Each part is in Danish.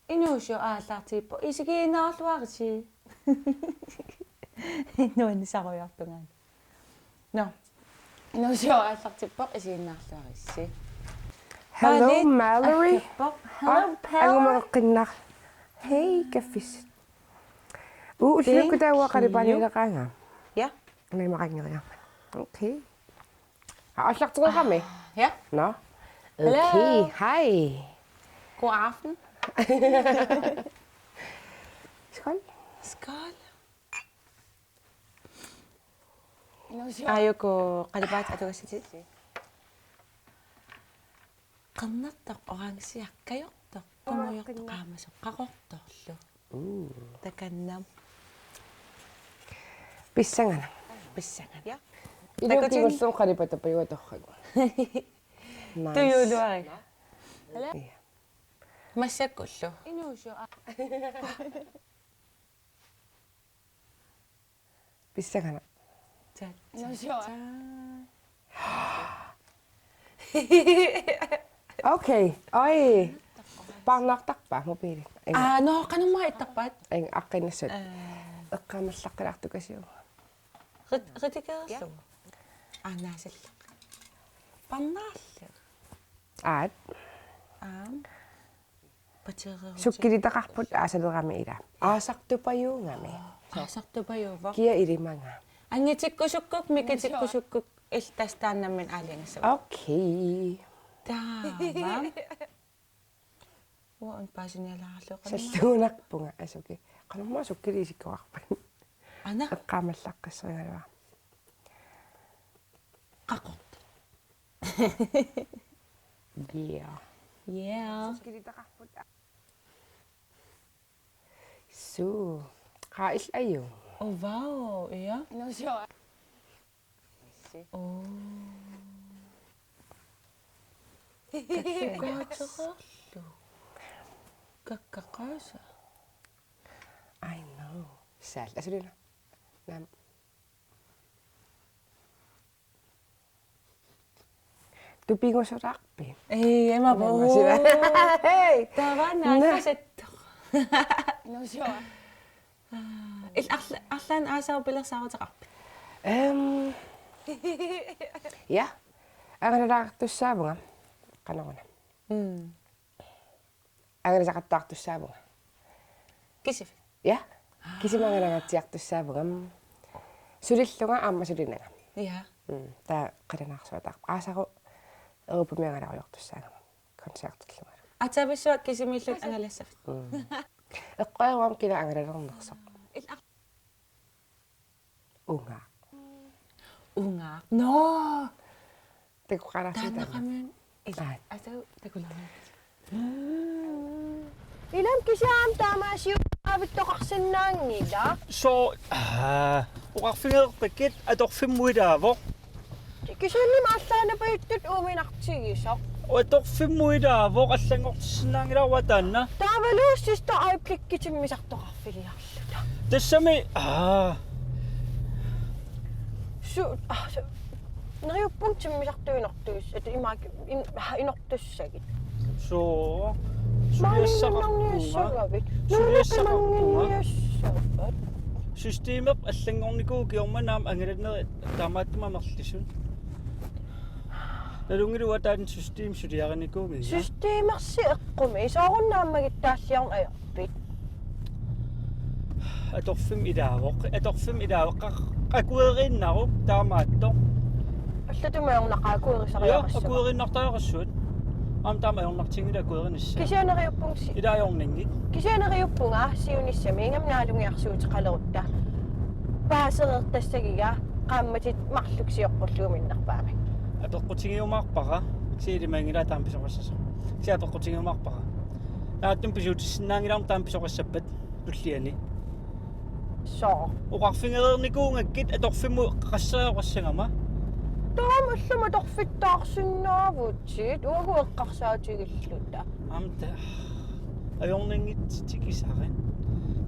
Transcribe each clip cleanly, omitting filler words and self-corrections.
Inusio aallаарtippo isigiinnaarluarisi. Noin sarojartungan. No. Inusio aallаарtippo isigiinnaarluarisi. Hello, Mallory. Hello, Pal. Hey, kaffis. Uusluku tawa qaripanilaqaanga. Ja. Nei maqangeriga. Okay. Aallarteriqami. Ja. Nå. Hello. Okay, hej. God aften. Skål. Skål. Ayoko qalipaat atugassiti. Qannattaq oransiakkajortoq qumujortoqaamasoq qaqortorlu. Takannam. Pissangana. Ja. Ilutigossum qalipatapayuatorragu. Nice. Tuyuluari. Massakkullu. Inusio. Pissangana. Inusio. Okay. Oi. Parnartarpa mobiili. No, kanuma ittaqpat. Eng aqqinnassut. Eqqamallaqqilaqtukasiu. Ritikeerlu. Naasallaq. Parnaallu. Aat. Patereru. Sukkilitaqarput aasalerami ila. Aasartupayuungami. Aasartupayuva. Kia ilimanga. Angitikkusukkuk mikitikkusukkuk iltastaannammin aaliangassu. Okay. Taava. Uan paasinialaarluqan. Salluunarpunga asuki. Qanumma sukkiliisikkoqarpan. Ana. Eqqamallaqqisserigalua. Qaqort. Yeah. Sukkilitaqarput. Su. Qail ayu. Oh wow, ja. Inusio. Oh. Kakkaaqaterlu. Kakkaqaasa. I know. Sal. Asulina. Nam. Tupingosoraqpi. Ei, ema puhu. Hei. Tavanna kasettoq. Inusio. Allan aasaupilersaaruteqarpit. Ja. Anganalaartussaavunga. Qanaruna. Anganasaqattaartussaavunga. Kisif. Ja. Kisimanganagatsiartussaavunga. Sulillunga aamma sulinanga. Ja. Taa qilanaarsuataaq. Aasaru erupumiangalariortussaanga. Konsertillunga. Atavissua kisimillut angalassafit. Eqqaruam kila angalalernersoq. Unga. Unga. No. Teqarasiita. Taannaqamiun. Atau takulangan. Ilam kisiam taamasiu avittoqarsinnaangila. Så uqarfingeerpakit atorfimmuitaavoq Kisunni maallaanapayuttut uuminartigisoq. atorfimmuitaavoq allangortissinnaangilarwa taanna Taavaluussista aiplikkitimmisartoqarfiliarluta. tassami Neriuppun timmisartuinortuus at imaak inortussagit. so Maalinnarniussagavit. Nunaqamanginniussagavit. systemet allangornikuukiormanaam angalaneri taamaattumamerlissun nalungiluwa taan system suliarinikuugi Systeemersi eqqumi soorunnaamagit taalliarn ajorpit. atorfim ilaavoq qakuerinnarup taamaatto Allatumaornaqaakuerisariarissava. akuerinnartaaqassuut am taamaornartingila akuerinissa Kisianeriuppungs ilaajorningik Kisianeriuppunga siunissami ngamnaalungiarsuutiqalerutta. Paaserertassagiga qaammatit marluksiorpulluuminnerpaami. apeqqutigiumaarpara siilimaangila taampisoqassasa siapeqqutigiumaarpara naattum pisuutissinnaangilaarm taampisoqassappat tulliani Soo. uqarfingereernikuungakkit atorfimmu qassariaqassangama Taam allama torfittaarsunnaavutsit uagu eqqarsaatigillatta. amta ajorningittikisarin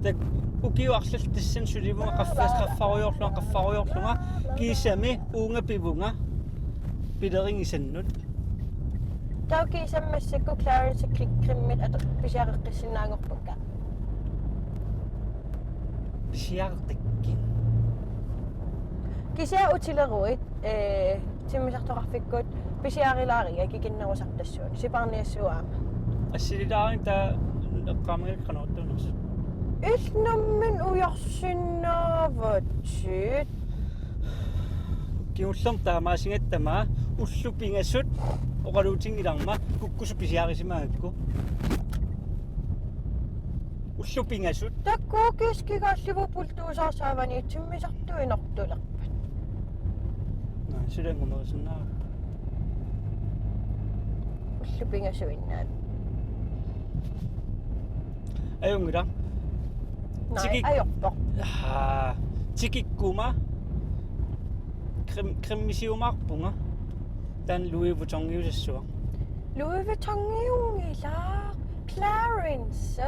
tak ukiuarlal tassan sulivunga qaffariorlunga kiisami uunga pivunga pileringisannut Taukiisammassakku Clarence krimmit pisiaqeqqissinnaangorpakka. Siartikki. Kisia utileruit timmisartoqarfikkut pisiarilaaria kikinnerusartassuun siparniassuaama. Assililaarin taa qaamagakkanortuunersu. Ilnammin ujorsinnaavatit. Kiullam taamaasingattamaa ullupingassut oqaluutingilarma kukkusu pisiarisimaakku. Ullupingassut Takkuukiskigaallivu timmisartuinortulerpat. Sudangumerisinnaar. Ullupingasuinnaat. Ajungila. Nai ajorpoq. Tikikkuma krimmisiumaarpunga tan Louis Vuitton-giusassua. Louis Vuitton-giungilaa Clarence.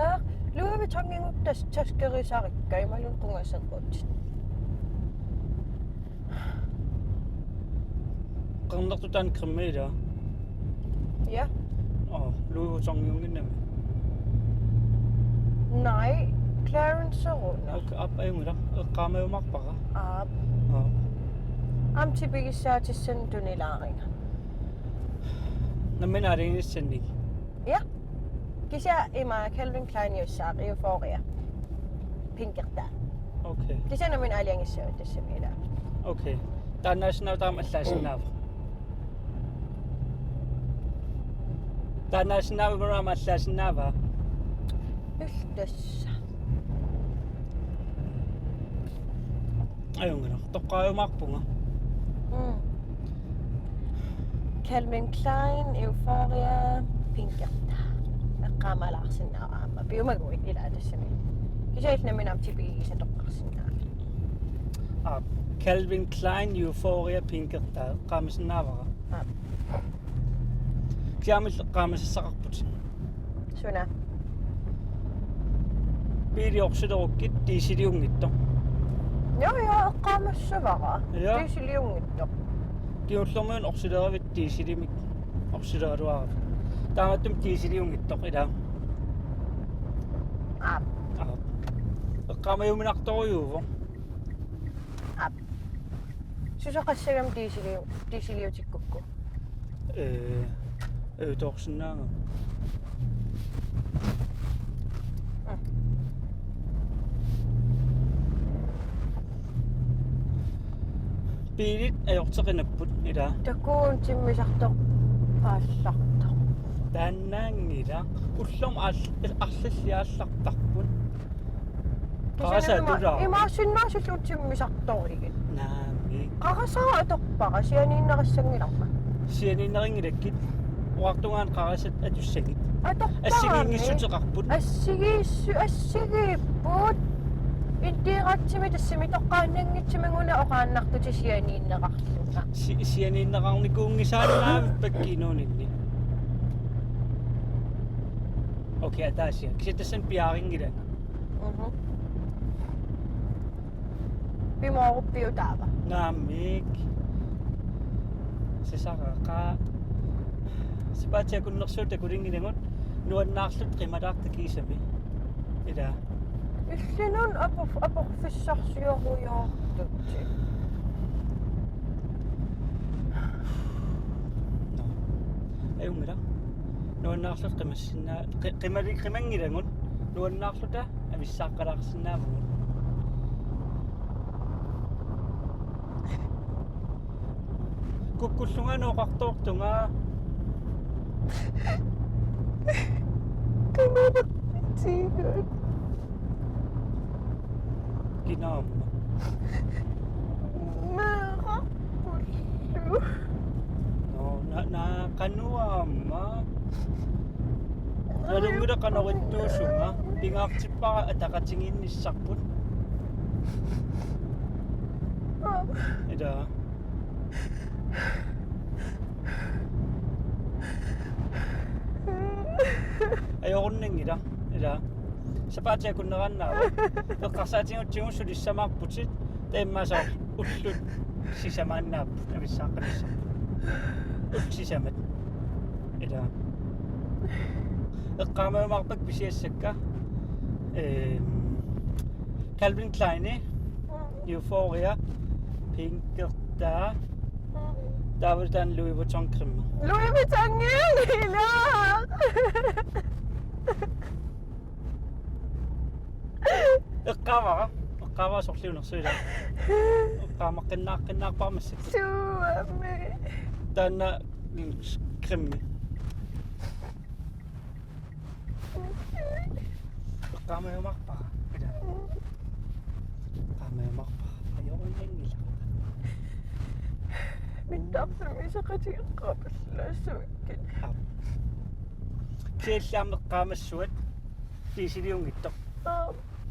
Louis Vuitton-giunguttas taskerisarikka imalun qungaserut. Qarnertu tan krimmila. Ja. Louis Vuitton-giunginnami. Nai Clarence-eruna. Okay, ajungila. Qaamaumarpara. Aap. Amtipigissaatissaan tunilaaringa. Namminaaringissannik. Ja. Kisia ima Calvin Klein jussaaq Euphoria. Pinkertaa. Okay. Kisia namin aliangissaut tassamila. Okay. Taannaasinaava taamallaasinaava. Taannaasinaava maraamallaasinaava. Yltassa. Ajungila. Toqqaaumarpunga. Calvin Klein, Euphoria, Pinkertaa. Qaamalaarsinnaaraama. Piumaguit ila tassamila. Kisia namin amtipigissa toqqarsinnaa. Calvin Klein Euphoria Pinkertaa qaamisinaavara. Kiamil qaamisissaqarput. Suna. Piiliorsilerukkit tiisiliungitto. Ja, qaamassavara. Ja. Tiisiliungittoq. Kiullormuun orsileravit tiisilimik orsileruarut. Taamattum tiisiliungittoq ila. Aap. Qaamajumинartorujuuvo. Susaqassagam tiisiliutikkukku. Toorsinnaanga. Piilit ajorteqinapput ila. Takkuun timmisartoq aallartoq. Taannaangila ullorm arlalliaallartarput. Qarasatulaa. Imaasinnaasulluu timmisartoriigit. Naami. Qarasaa atorpara sianiinnerassangilарма. Sianiinneringilakit. Uartungaan qarasat atussagit. Atorparami. Assigiingissuteqarput. Assigiipput. Intiiratsimi tassimi toqqaannangitsimanguna oqaannartuti sianiinneqarlunga. Sianiinneqarnikuungisaannaavit pakkiinuuninni. Okay, ataasia. Kisitassan piaaringilanga. Pimoruppiutaava. Naamik. Sisaqaqaa. Sipaatiakunnersuut akulingilangut nuannaarlut qimalaartakiisami. Ila. Illinun aporfissarsiorujortutti. Ajungila. Nuannaarlut qimassinnaa qimangilangut nuannaarluta avissaaqqalaarsinnaavugut. Kukkullunga nooqartoortunga. Qimanaqtigut. Kinaamma. Meeqarpullu. No, na qanuaamma. Nalungula qanorittuusunga pingaartippaqa ataqatinginnissarput. Ida. Ajorunningira ila. Sapaatiakunnerannaava. Eqqarsaatiнгutсигуссулиссамаарпутит таиммасаар уллут сисамааннааппут ависсааққаниссарпут. Утсисамат. ila eqqaamaamarpak pisiassakka Calvin Klein Euphoria Pinkertaa Davidan Louis Vuitton krimmer Louis Vuitton hilak! eqqaava sorliunersuila eqqaamaqqinnaaqqinnaarparmassak Suomi. taanna krimmi eqqaamaamarpaa ila eqqaamaamarpaa ajorunningila Min tartumi saqatiiqqaapallassuakkin. Siallaammeqqaamassuat tiisiliungittoq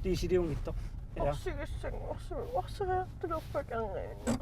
tiisiliungittoq ila Orsigissangorsumi orsereartulorpak angiinna.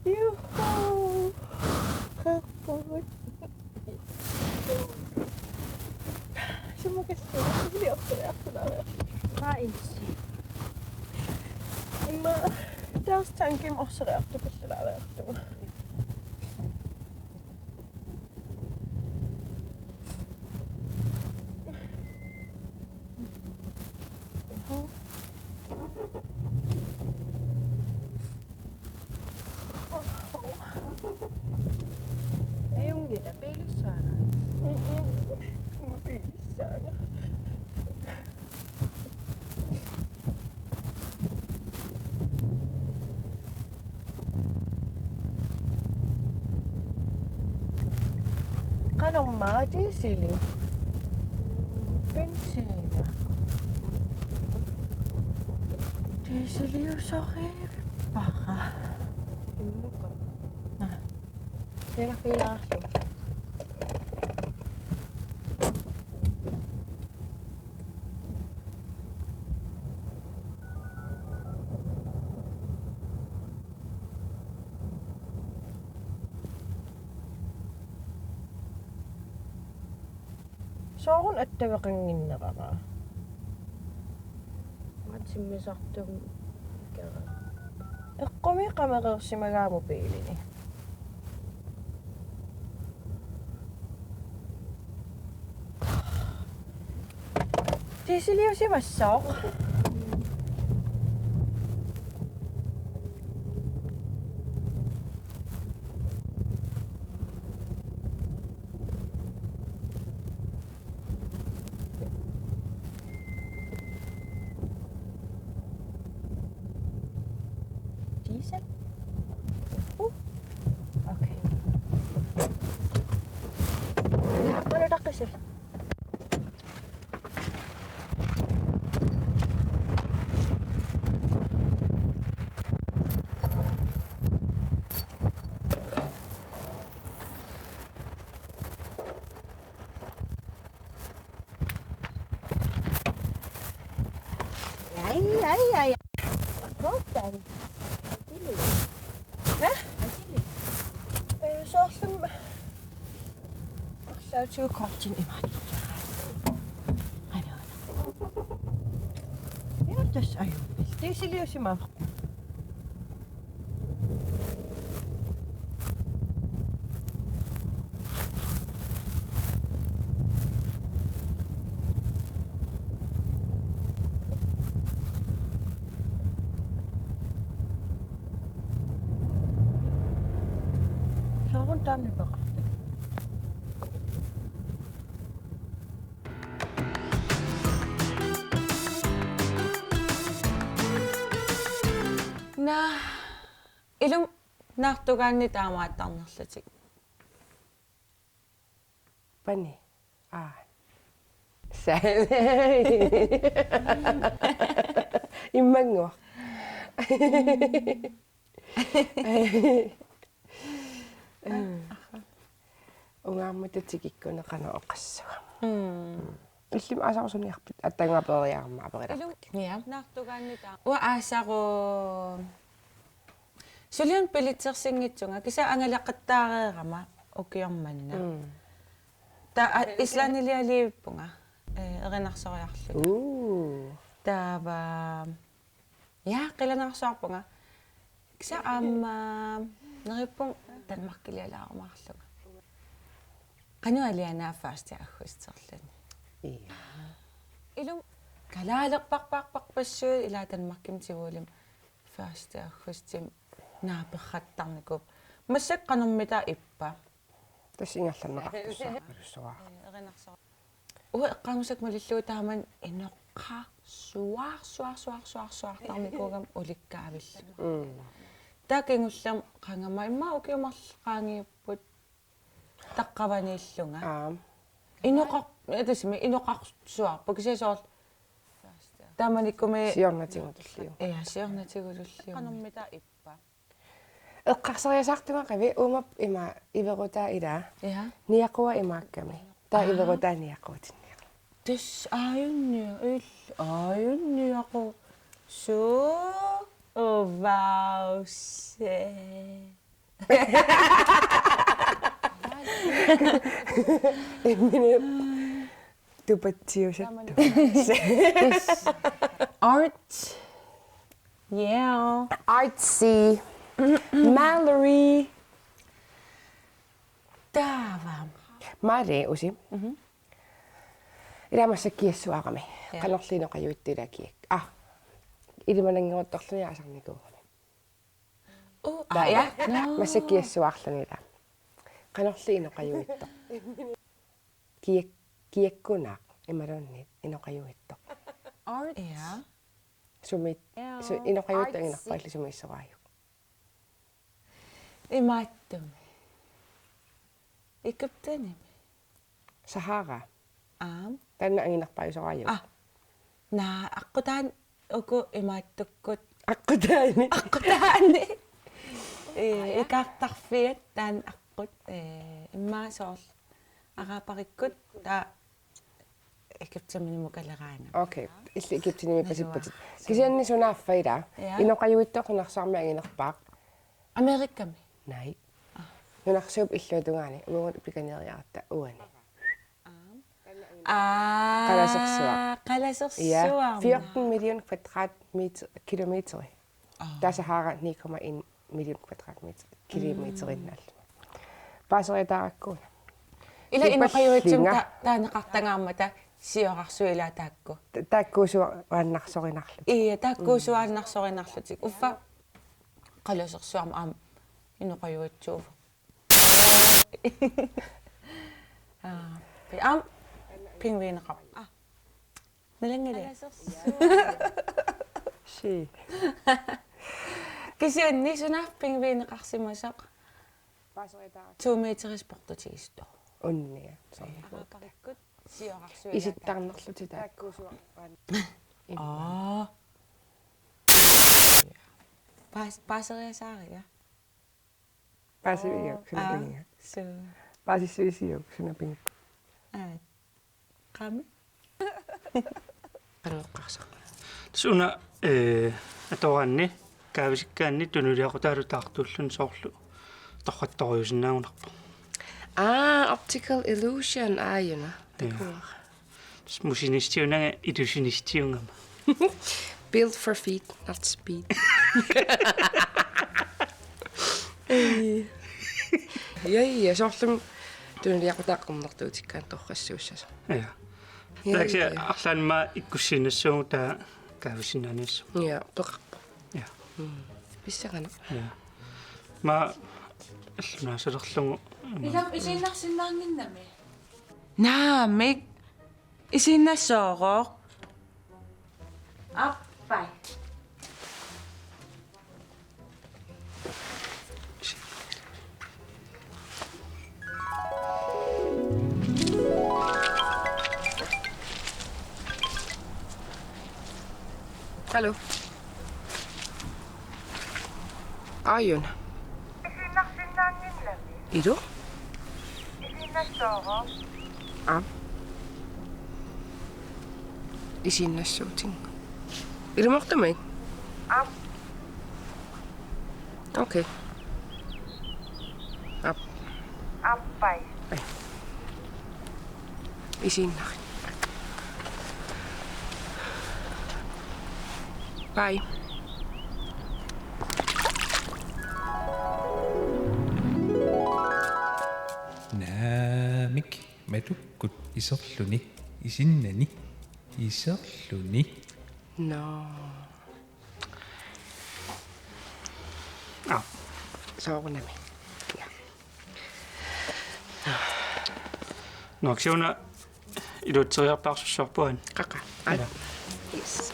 Juhu! Kakkoot. Sumakas ko. Hindi ako na. Kainsi. Imma taas tankim orsereartupallalaareartugu. Ayun gina, pilis sana. Mabilis sana. Kanong mati sili? Pensila. Tisili sakit. Baka. Pila-pila kasi. Soorun attavaqanginnaqaqa. Matsimmisartum kara. Eqqumi qameqersimagaamu piilini. Tisiliusimassaoq. Diesel? Okay. Ano takkisi? Ay. Rotan. Hä? Soorlum. Saatu kortin imat. Ano. Mitäs ajupis? Tisiliusimaa. Soorun taamni baqa. На илум наартугаанни таамааттарнерлутик. Pani. Ah. I mange år. Ungaammatatikikkuna oqassua. Illim asarusuniarpit attangaperiarma Ja. Naqtugaannita. Wa aasaqu Sulian pilitsersinngitsunga kisa angalaqattaareerama ukiormanna. Ta islanilialiippunga erinarsoриарлуга. Taava ja qilanarsoarpunga. Kisa nerippung Danmarkilialaarumaarluga. Qanualianaa faasti aggusterlani. Iya. Ilum kalaalerparparparpassuut ila Danmarkim tivuulim faasti aggustim naaperrattarniku. Massaqqanermita ippa. Tasingallanneqartussuaq. Erinarsoq. Eqqamusak malilluu taaman inoqqa suartarnikugam ulikkaavilla. Taakingullam qangama imma ukiumarlqaangiupput taqqavaniillunga. Inoqaq tasimi inoqarsuarpu kisisoor taamanikkumi Siornatingutulliu. siornatigululliu. Qanermita ippa. Eqqarsariasartunga qavi umap ima iverutaa ila. Ja. Niaqua imaakkami. Ta iverutaa niaquutinni. Tis ayunniaqu su ovause. Emine tupatiusattu. Art. Yeah. Artsy. Mallory. Tava. Mari usi. Ilamassa kiessuaqami. Ja. Qanorliinoqajuittila kiek. Ilimanangiortorluni asarniku. Ja. Massa kiessuarlunila. Qanorliinoqajuitto. Kiekkunaq imalunni inoqajuitto. Art. Ja. Sumit su inoqajuitto ingerpalli sumissoraaju. Imaattum. Ikuptani. Sahara. Tanna anginerpaisoraaju. Na aqutaan uku imaattukkut. Aqutaani. Ikartarfiat taan aqut immaasoorl aqaaparikkut ta ikuptamini mukaleraana. Okay. Illi ikiptinimi pasippatit. Kisianni sunaaffaila. Inoqajuittoqunarsaarmi anginerpaaq. Amerikkami. Nai. Nunarsuup illuutungaani uungut pikaneriarta uani. Qalasersuarma. Ja, 14 million kvadratkilometer. Der er Sahara 9,1 million kvadratkilometer. Paaseriatarakkuun. Ila inoqajuitsum taanaqartangaarmata siorarsuila taakku. Taakkuusuannarsorinarlut. Iya taakkuusuannarsorinarlutik. Uffa qalasersuarma inoqajuitsuuva. Pingviineqap. Nalangala. Si. Kisianni sunaaf pingviineqarsimasaq. Paaseriatarak. 2 meteris portutigisto. Unnia. Aqaparikkut siorarsuila. Isittarnerluti taakkuusuan. Paaseriasaaria. Paaseriak sunapinga. So. Paasisuisiuk sunapinga. Qami. Qaneqqarsa. Suna atoranni kaavisikkaanni tunuliaqutaalutaartullun soorlu torrattoriusinnaagunarpa. Optical illusion aajuna. Takuar. Musinistiunanga illusionistiungama. Built for feet, not speed. Ja, soorlum tunuliaqutaaqqunnartuutikkaan torrassuussasa. Ja. Taksi arlanma ikkussinassuungu taa kaavisinnaaniassa. Ja, toqarpa. Ja. Pissaqana. Ja. Ma allunaasalerlungu Ilam isinnarsinnaanginnami. Naamik isinnassooroq. Appai. Hallo. Ayun. Ido? Isinnassuutin. Ilmohtamai? Okei. Appai. Isinnari. Bye. Naamik matukkut iserluni isinnani iserluni No. Soorunami. Ja. Noksiuna ilutsuiarpaarsussorpuan. Kaka. Ala. Yes.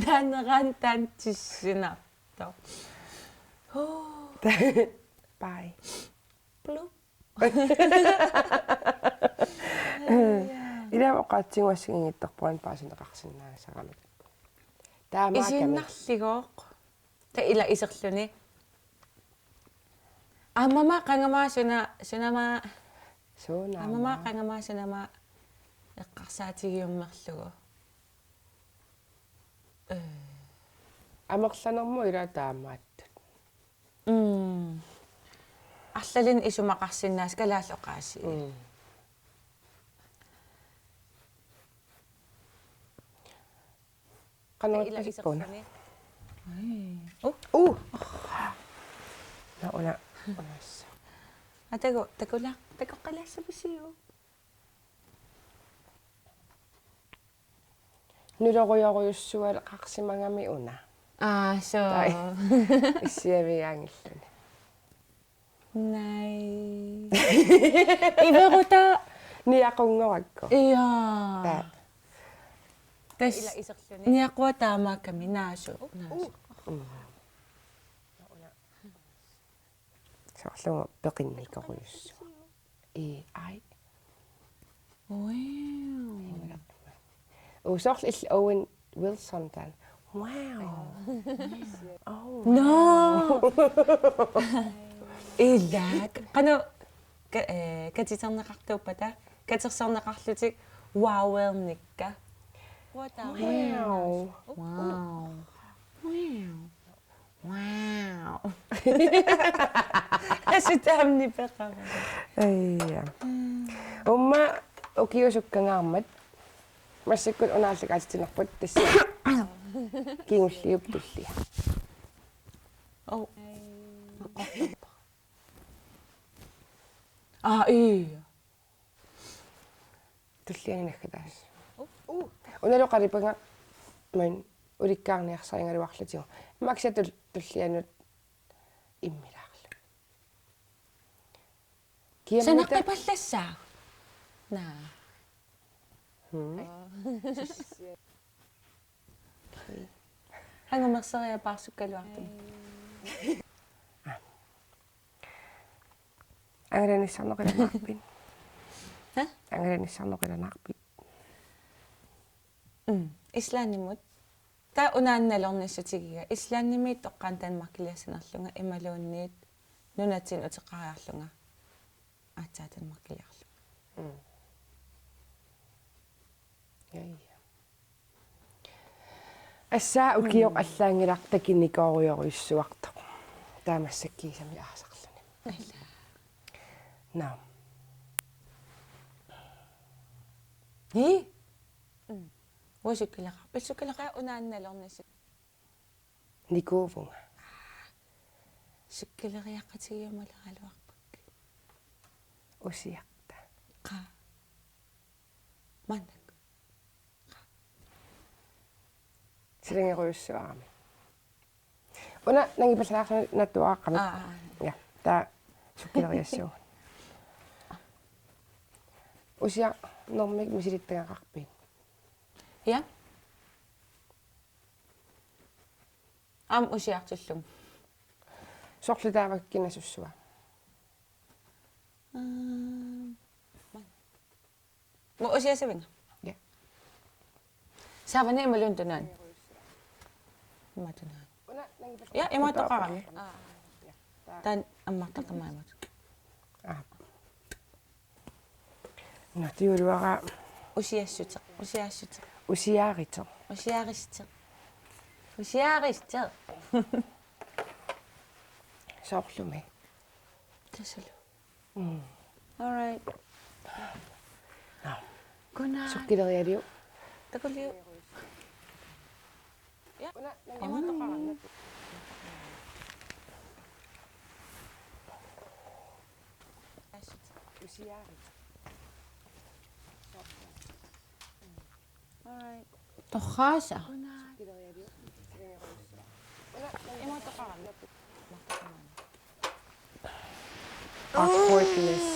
Nanneran tantissinarto. Bye. Plup. Ila oqaatsinguassingittorpuan paasineqarsinnaasaqamik. Taamaakami. Isinnarligooq. Ta ila iserluni. Mama qangamaa sunama Suuna. mama qangamaa sunama eqqarsaatigiummerlugu. Amerlanermu ila taamaattut. Арлалин исумақарсиннаас калааллоқааси. Qanuuttasikkuuna. Nauna. Unassa. Tago qalaassapisiu. Nuloruyoruyussual qarsimangami una. So. Issiaviaangilluni. Nej. Iveruta. Niaqungorakko. Ja. Ta. Tas niaqua taamaakami naasu. Soorlugu peqinnikoruyussu. Ai. Wow. Usorl ill Owen Wilson tan. Wow. No. Ilak. Qanu katiterneqartuupata. Katerserneqarlutik wauernikka. Wow. Wow. Wow. Asutaamni peqara. Ayya. Umma ukiusukkangaarmat. Massakkut unaallikaastinerput tassi. Kiingulliup tullia. Oh. Iya. Tulliani nakkataas. Unaluqaripanga man ulikkaarniarsaingaluarlutigu. Maksatul tullianut immilaarlu. Sanaqipallassaa. Naa. Hangumerseria paarsukkaluartum. Angraniссarnoqilanarpin. Ha? Angraniссarnoqilanarpit. Islaannimut. Ta unaannalornassutigiga islaannimi toqqaan tanmarkiliassanerlunga imaluunniit nunatsin uteqariarlunga aatsaatan Яйя. Асса укиоқ аллаангилар такинникоруйоруйуссуартоқ. Таамассаккиисами аасарлуни. Наа. Wasukkilaqa pissukkilaqa unaannalornassut Nikuvunga. sukkileriaqqatigiumaleraluarpak Usiaqta. qa mannak Silingeruissuarami. Una nangipasalaarlu nattuaqqami. Ja, ta sukkileriassuun. Usia normik misilittagaqarpin. ja Usiartullung. Sorlutaavak kinasussua. Mo usiasavinga. Ja. Savane imaluntunan. Matunan. Ja, imatoqarami. Tan ammartaqamaamat. Natiuluara Usiassut. usiaarito. Usiariste. Sorlumi. Tasalu. All right. Kuna. Sukkilerialiu. Takuliu. Ja. Usiaarito. All right. Tokhasa. Awkwardness.